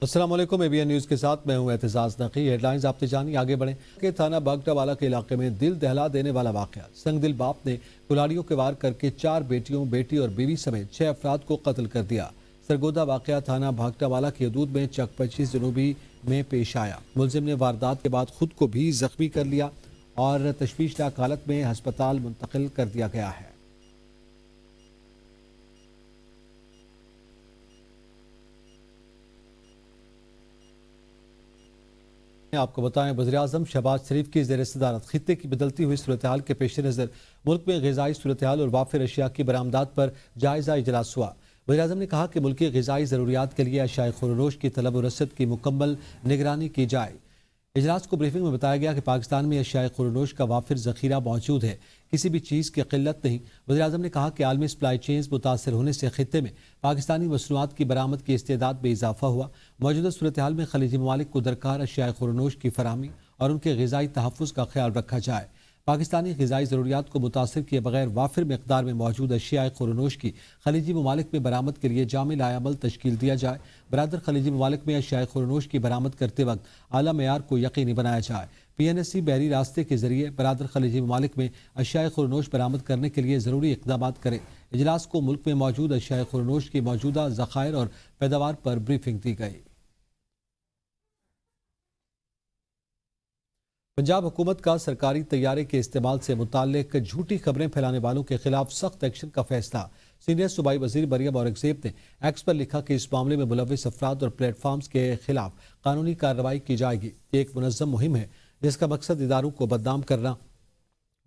السلام علیکم ABN news کے ساتھ میں ہوں اعتزاز نقی۔ ہیڈ لائنز آپ نے جانی، آگے بڑھیں کہ تھانہ بھاگٹاوالہ کے علاقے میں دل دہلا دینے والا واقعہ۔ سنگ دل باپ نے کلاڑیوں کے وار کر کے 4 بیٹیوں، بیٹی اور بیوی سمیت 6 افراد کو قتل کر دیا۔ سرگودہ واقعہ تھانہ بھاگٹاوالہ کی حدود میں چک 25 جنوبی میں پیش آیا۔ ملزم نے واردات کے بعد خود کو بھی زخمی کر لیا اور تشویشناک حالت میں ہسپتال منتقل کر دیا گیا ہے۔ آپ کو بتائیں، وزیراعظم شہباز شریف کی زیر صدارت خطے کی بدلتی ہوئی صورتحال کے پیش نظر ملک میں غذائی صورتحال اور وافر اشیاء کی برآمدات پر جائزہ اجلاس ہوا۔ وزیراعظم نے کہا کہ ملکی غذائی ضروریات کے لیے اشیاء خورنوش کی طلب و رسد کی مکمل نگرانی کی جائے۔ اجلاس کو بریفنگ میں بتایا گیا کہ پاکستان میں اشیاء خورنوش کا وافر ذخیرہ موجود ہے، کسی بھی چیز کی قلت نہیں۔ وزیراعظم نے کہا کہ عالمی سپلائی چینز متاثر ہونے سے خطے میں پاکستانی مصنوعات کی برآمد کی استعداد میں اضافہ ہوا۔ موجودہ صورتحال میں خلیجی ممالک کو درکار اشیاء خورنوش کی فراہمی اور ان کے غذائی تحفظ کا خیال رکھا جائے۔ پاکستانی غذائی ضروریات کو متاثر کیے بغیر وافر مقدار میں موجود اشیاء خورنوش کی خلیجی ممالک میں برآمد کے لیے جامع لائحہ عمل تشکیل دیا جائے۔ برادر خلیجی ممالک میں اشیاء خورنوش کی برآمد کرتے وقت اعلیٰ معیار کو یقینی بنایا جائے۔ PNSC بحری راستے کے ذریعے برادر خلیجی ممالک میں اشیاء خورنوش برآمد کرنے کے لیے ضروری اقدامات کرے۔ اجلاس کو ملک میں موجود اشیاء خورنوش کی موجودہ ذخائر اور پیداوار پر بریفنگ دی گئی۔ پنجاب حکومت کا سرکاری طیارے کے استعمال سے متعلق جھوٹی خبریں پھیلانے والوں کے خلاف سخت ایکشن کا فیصلہ۔ سینئر صوبائی وزیر مریم اورنگزیب نے ایکس پر لکھا کہ اس معاملے میں ملوث افراد اور پلیٹ فارمز کے خلاف قانونی کارروائی کی جائے گی۔ یہ ایک منظم مہم ہے جس کا مقصد اداروں کو بدنام کرنا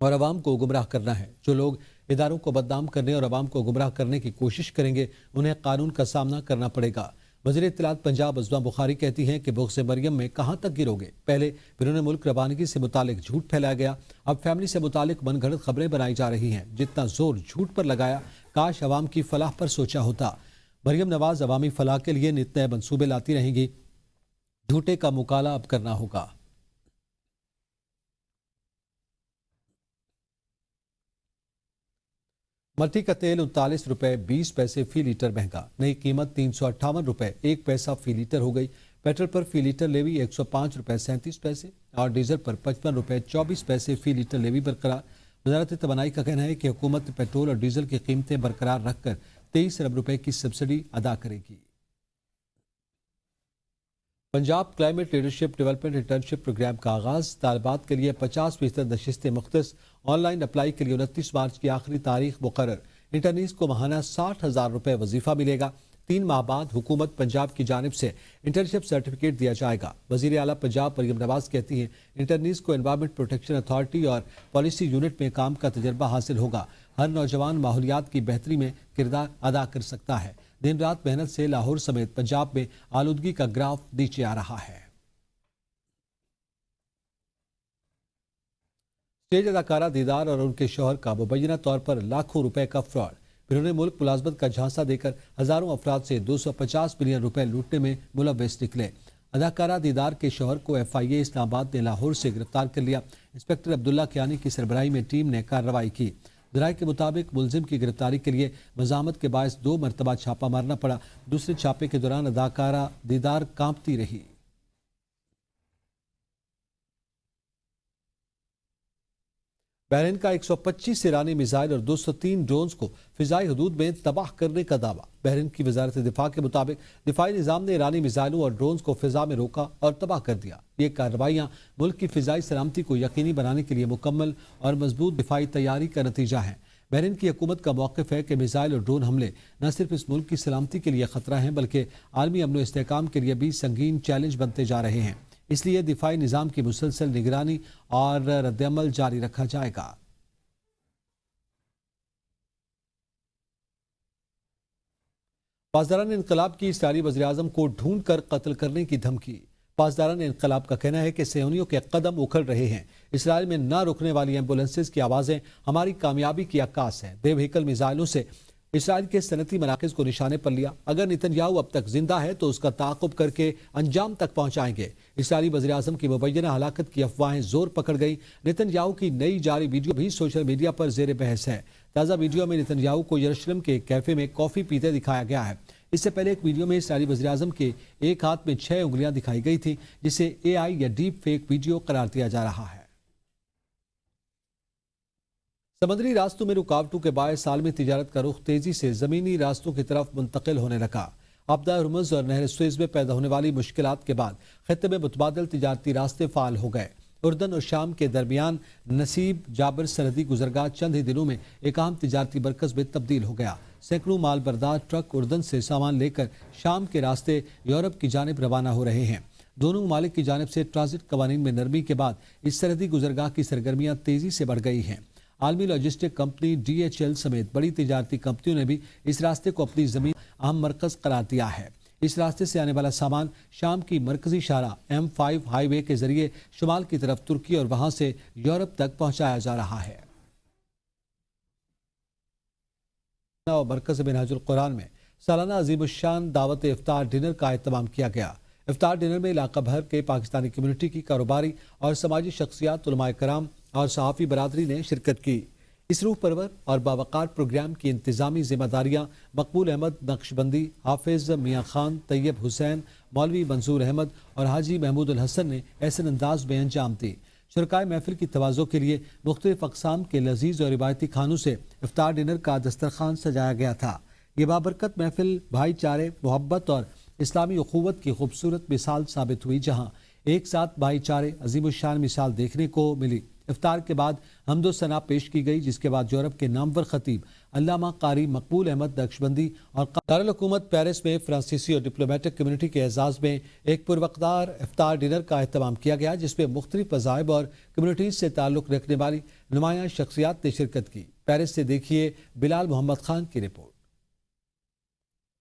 اور عوام کو گمراہ کرنا ہے۔ جو لوگ اداروں کو بدنام کرنے اور عوام کو گمراہ کرنے کی کوشش کریں گے انہیں قانون کا سامنا کرنا پڑے گا۔ وزیر اطلاعات پنجاب عظمیٰ بخاری کہتی ہیں کہ بغض مریم میں کہاں تک گرو گے؟ پہلے بیرون ملک روانگی سے متعلق جھوٹ پھیلایا گیا، اب فیملی سے متعلق من گھڑت خبریں بنائی جا رہی ہیں۔ جتنا زور جھوٹ پر لگایا، کاش عوام کی فلاح پر سوچا ہوتا۔ مریم نواز عوامی فلاح کے لیے نت نئے منصوبے لاتی رہیں گی، جھوٹے کا مکالہ اب کرنا ہوگا۔ مٹی کا تیل 39 روپے 20 پیسے فی لیٹر مہنگا، نئی قیمت 358 روپے 1 پیسہ فی لیٹر ہو گئی۔ پیٹرول پر فی لیٹر لیوی 105 روپے 37 پیسے اور ڈیزل پر 55 روپے 24 پیسے فی لیٹر لیوی برقرار۔ وزارت توانائی کا کہنا ہے کہ حکومت پیٹرول اور ڈیزل کی قیمتیں برقرار رکھ کر 23 ارب روپے کی سبسڈی ادا کرے گی۔ Punjab climate leadership development internship program کا آغاز، طالبات کے لیے 50% نشستیں مختص، آن لائن اپلائی کے لیے 29 مارچ کی آخری تاریخ مقرر۔ انٹرنیز کو ماہانہ 60,000 روپے وظیفہ ملے گا۔ 3 ماہ بعد حکومت پنجاب کی جانب سے انٹرنشپ سرٹیفکیٹ دیا جائے گا۔ وزیر اعلیٰ پنجاب مریم نواز کہتی ہیں انٹرنیز کو انوائرمنٹ پروٹیکشن اتھارٹی اور پالیسی یونٹ میں کام کا تجربہ حاصل ہوگا۔ ہر نوجوان ماحولیات کی بہتری میں کردار ادا کر سکتا ہے۔ دن رات محنت سے لاہور سمیت پنجاب میں آلودگی کا گراف نیچے آ رہا ہے۔ اسٹیج اداکارہ دیدار اور ان کے شوہر کا مبینہ طور پر لاکھوں روپے کا فراڈ، بیرون ملک ملازمت کا جھانسا دے کر ہزاروں افراد سے 250 ملین روپے لوٹنے میں ملوث نکلے۔ اداکارہ دیدار کے شوہر کو FIA اسلام آباد نے لاہور سے گرفتار کر لیا۔ انسپکٹر عبداللہ کیانی کی سربراہی میں ٹیم نے کارروائی کی۔ ذرائع کے مطابق ملزم کی گرفتاری کے لیے مزاحمت کے باعث 2 مرتبہ چھاپہ مارنا پڑا۔ دوسرے چھاپے کے دوران اداکارہ دیدار کانپتی رہی۔ بحرین کا 125 ایرانی میزائل اور 203 ڈرونز کو فضائی حدود میں تباہ کرنے کا دعویٰ۔ بحرین کی وزارت دفاع کے مطابق دفاعی نظام نے ایرانی میزائلوں اور ڈرونز کو فضا میں روکا اور تباہ کر دیا۔ یہ کارروائیاں ملک کی فضائی سلامتی کو یقینی بنانے کے لیے مکمل اور مضبوط دفاعی تیاری کا نتیجہ ہے۔ بحرین کی حکومت کا موقف ہے کہ میزائل اور ڈرون حملے نہ صرف اس ملک کی سلامتی کے لیے خطرہ ہیں بلکہ عالمی امن و استحکام کے لیے بھی سنگین چیلنج بنتے جا رہے ہیں، اس لیے دفاعی نظام کی مسلسل نگرانی اور رد عمل جاری رکھا جائے گا۔ پاسداران انقلاب کی اسرائیلی وزیراعظم کو ڈھونڈ کر قتل کرنے کی دھمکی۔ پاسداران انقلاب کا کہنا ہے کہ صہیونیوں کے قدم اکھڑ رہے ہیں۔ اسرائیل میں نہ رکنے والی ایمبولنسز کی آوازیں ہماری کامیابی کی عکاس ہیں۔ بے وہیکل میزائلوں سے اسرائیل کے صنعتی مراکز کو نشانے پر لیا۔ اگر نتنیاہو اب تک زندہ ہے تو اس کا تعاقب کر کے انجام تک پہنچائیں گے۔ اسرائیلی وزیراعظم کی مبینہ ہلاکت کی افواہیں زور پکڑ گئی۔ نتنیاہو کی نئی جاری ویڈیو بھی سوشل میڈیا پر زیر بحث ہے۔ تازہ ویڈیو میں نتنیاہو کو یروشلم کے ایک کیفے میں کافی پیتے دکھایا گیا ہے۔ اس سے پہلے ایک ویڈیو میں اسرائیلی وزیراعظم کے ایک ہاتھ میں 6 انگلیاں دکھائی گئی تھی جسے AI یا ڈیپ فیک ویڈیو قرار دیا جا رہا ہے۔ سمندری راستوں میں رکاوٹوں کے باعث عالمی تجارت کا رخ تیزی سے زمینی راستوں کی طرف منتقل ہونے لگا۔ آبدہ ہرمز اور نہر سوئز میں پیدا ہونے والی مشکلات کے بعد خطے میں متبادل تجارتی راستے فعال ہو گئے۔ اردن اور شام کے درمیان نصیب جابر سرحدی گزرگاہ چند ہی دنوں میں ایک اہم تجارتی مرکز میں تبدیل ہو گیا۔ سینکڑوں مال بردار ٹرک اردن سے سامان لے کر شام کے راستے یورپ کی جانب روانہ ہو رہے ہیں۔ دونوں ممالک کی جانب سے ٹرانزٹ قوانین میں نرمی کے بعد اس سرحدی گزرگاہ کی سرگرمیاں تیزی سے بڑھ گئی ہیں۔ عالمی لاجسٹک کمپنی DHL سمیت بڑی تجارتی کمپنیوں نے بھی اس راستے کو اپنی زمین اہم مرکز قرار دیا ہے۔ اس راستے سے آنے والا سامان شام کی مرکزی شاہراہ M5 ہائی وے کے ذریعے شمال کی طرف ترکی اور وہاں سے یورپ تک پہنچایا جا رہا ہے۔ مرکز منہاج القرآن میں سالانہ عظیم الشان دعوت افطار ڈنر کا اہتمام کیا گیا۔ افطار ڈنر میں علاقہ بھر کے پاکستانی کمیونٹی کی کاروباری اور سماجی شخصیات، علماء کرام اور صحافی برادری نے شرکت کی۔ اس روح پرور اور باوقار پروگرام کی انتظامی ذمہ داریاں مقبول احمد نقشبندی، حافظ میاں خان، طیب حسین، مولوی منظور احمد اور حاجی محمود الحسن نے احسن انداز میں انجام دی۔ شرکائے محفل کی تواضع کے لیے مختلف اقسام کے لذیذ اور روایتی کھانوں سے افطار ڈنر کا دسترخوان سجایا گیا تھا۔ یہ بابرکت محفل بھائی چارے، محبت اور اسلامی اخوت کی خوبصورت مثال ثابت ہوئی، جہاں ایک ساتھ بھائی چارے عظیم الشان مثال دیکھنے کو ملی۔ افطار کے بعد حمد و ثنا پیش کی گئی، جس کے بعد یورپ کے نامور خطیب علامہ قاری مقبول احمد نقشبندی اور دارالحکومت پیرس میں فرانسیسی اور ڈپلومیٹک کمیونٹی کے اعزاز میں ایک پروقار افطار ڈنر کا اہتمام کیا گیا، جس میں مختلف مذاہب اور کمیونٹیز سے تعلق رکھنے والی نمایاں شخصیات نے شرکت کی۔ پیرس سے دیکھیے بلال محمد خان کی رپورٹ۔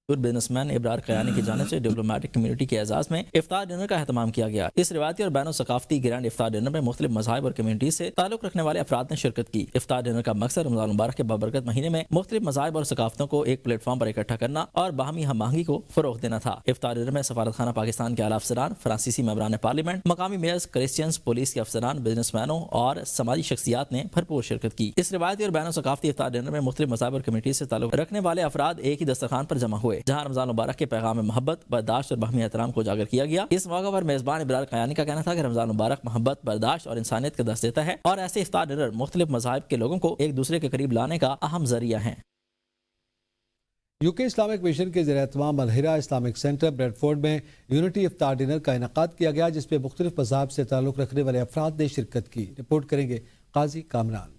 بزنس مین ابرار قیانی کی جانب سے ڈپلومیٹک کمیونٹی کے اعزاز میں افطار ڈنر کا اہتمام کیا گیا۔ اس روایتی اور بین الثقافتی گرینڈ افطار ڈنر میں مختلف مذاہب اور کمیونٹیز سے تعلق رکھنے والے افراد نے شرکت کی۔ افطار ڈنر کا مقصد رمضان المبارک کے بابرکت مہینے میں مختلف مذاہب اور ثقافتوں کو ایک پلیٹ فارم پر اکٹھا کرنا اور باہمی ہم آہنگی کو فروغ دینا تھا۔ افطار ڈنر میں سفارت خانہ پاکستان کے اعلیٰ افسران، فرانسیسی ممبران پارلیمنٹ، مقامی میئرز، کرسچنز، پولیس کے افسران، بزنس مینوں اور سماجی شخصیات نے بھرپور شرکت کی۔ اس روایتی اور بین الثقافتی افطار ڈنر میں مختلف مذاہب اور کمیونٹیز سے تعلق رکھنے والے افراد ایک ہی دسترخوان پر جمع ہوئے، جہاں رمضان المبارک کے پیغام محبت، برداشت اور باہمی احترام کو اجاگر کیا گیا۔ اس موقع پر میزبان ابرار قیانی کا کہنا تھا کہ رمضان مبارک محبت، برداشت اور انسانیت کا درس دیتا ہے اور ایسے افطار ڈنر مختلف مذاہب کے لوگوں کو ایک دوسرے کے قریب لانے کا اہم ذریعہ ہیں۔ UK اسلامک مشن کے زیر اہتمام الہرا اسلامک سینٹر بریڈ فورڈ میں یونٹی افطار ڈنر کا انعقاد کیا گیا، جس میں مختلف مذاہب سے تعلق رکھنے والے افراد نے شرکت کی۔ رپورٹ کریں گے قاضی کامران۔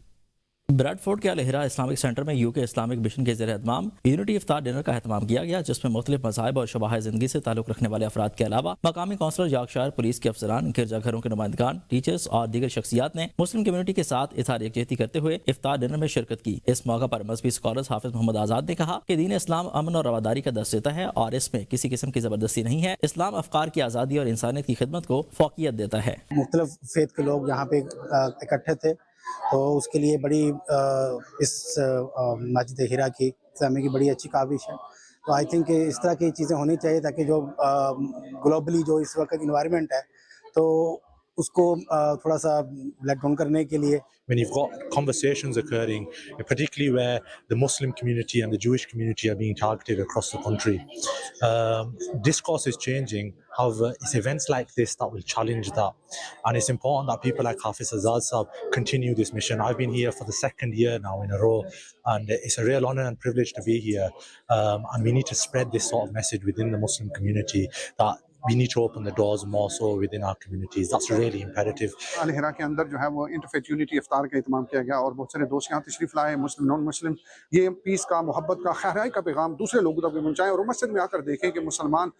بریڈ فورڈ کے الہرا اسلامک سینٹر میں UK اسلامک مشن کے زیر اہتمام یونٹی افطار ڈنر کا اہتمام کیا گیا، جس میں مختلف مذاہب اور شبہ زندگی سے تعلق رکھنے والے افراد کے علاوہ مقامی کونسلر، یارکشائر پولیس کے افسران، گرجا گھروں کے نمائندگان، ٹیچرز اور دیگر شخصیات نے مسلم کمیونٹی کے ساتھ اظہار یکجہتی کرتے ہوئے افطار ڈنر میں شرکت کی۔ اس موقع پر مذہبی اسکالر حافظ محمد آزاد نے کہا کہ دین اسلام امن اور رواداری کا درس دیتا ہے اور اس میں کسی قسم کی زبردستی نہیں ہے۔ اسلام افکار کی آزادی اور انسانیت کی خدمت کو فوقیت دیتا ہے۔ مختلف فیتھ کے لوگ یہاں پہ اکٹھے تھے، تو اس کے لیے بڑی اس مسجد ہیرا کی فہمی کی بڑی اچھی کاوش ہے۔ تو آئی تھنک کہ اس طرح کی چیزیں ہونی چاہیے تاکہ جو گلوبلی جو اس وقت انوائرمنٹ ہے تو اس کو تھوڑا سا لیٹ ڈاؤن کرنے کے لیے when you've got conversations occurring, particularly where the Muslim community and the Jewish community are being targeted across the country. Discourse is changing. However, it's events like this that will challenge that. And it's important that people like Hafiz Azad Sahab continue this mission. I've been here for the second year now in a row, and it's a real honor and privilege to be here. And we need to spread this sort of message within the Muslim community that we need to open the doors more so within our communities. That's really imperative. الہرا کے اندر جو ہے وہ interfaith unity افطار کا اہتمام کیا گیا اور بہت سارے دوست یہاں تشریف لائے، مسلم نان مسلم، یہ پیس کا، محبت کا، خیرائی کا پیغام دوسرے لوگوں تک بھی پہنچائیں اور مسجد میں آ کر دیکھیں کہ مسلمان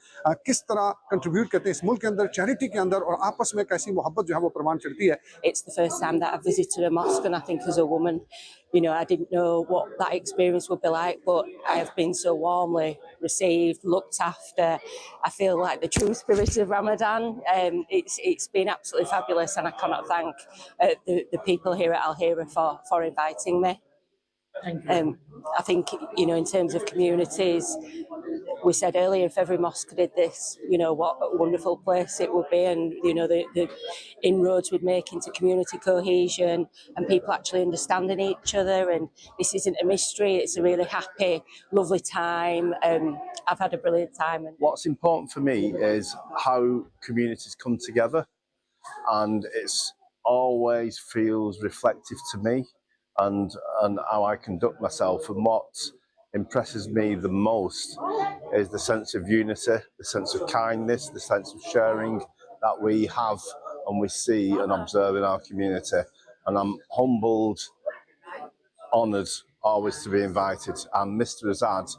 کس طرح کنٹریبیوٹ کرتے ہیں اس ملک کے اندر، چیریٹی کے اندر، اور آپس میں کیسی محبت جو ہے وہ پروان چڑھتی ہے۔ It's the first time that I've visited a mosque, and I think as a woman, I didn't know what that experience would be like, but I have been so warmly received, looked after. I feel like the true spirit of Ramadan. It's been absolutely fabulous, and I cannot thank the people here at Al Hira for inviting me. I think, in terms of communities, we said earlier, if every mosque did this, what a wonderful place it would be, and the inroads we'd make into community cohesion and people actually understanding each other. And this isn't a mystery; it's a really happy, lovely time. I've had a brilliant time. What's important for me is how communities come together, and it's always feels reflective to me and how I conduct myself. And what impresses me the most is the sense of unity, the sense of kindness, the sense of sharing that we have and we see and observe in our community. And I'm humbled, honoured always to be invited. And Mr. Azad,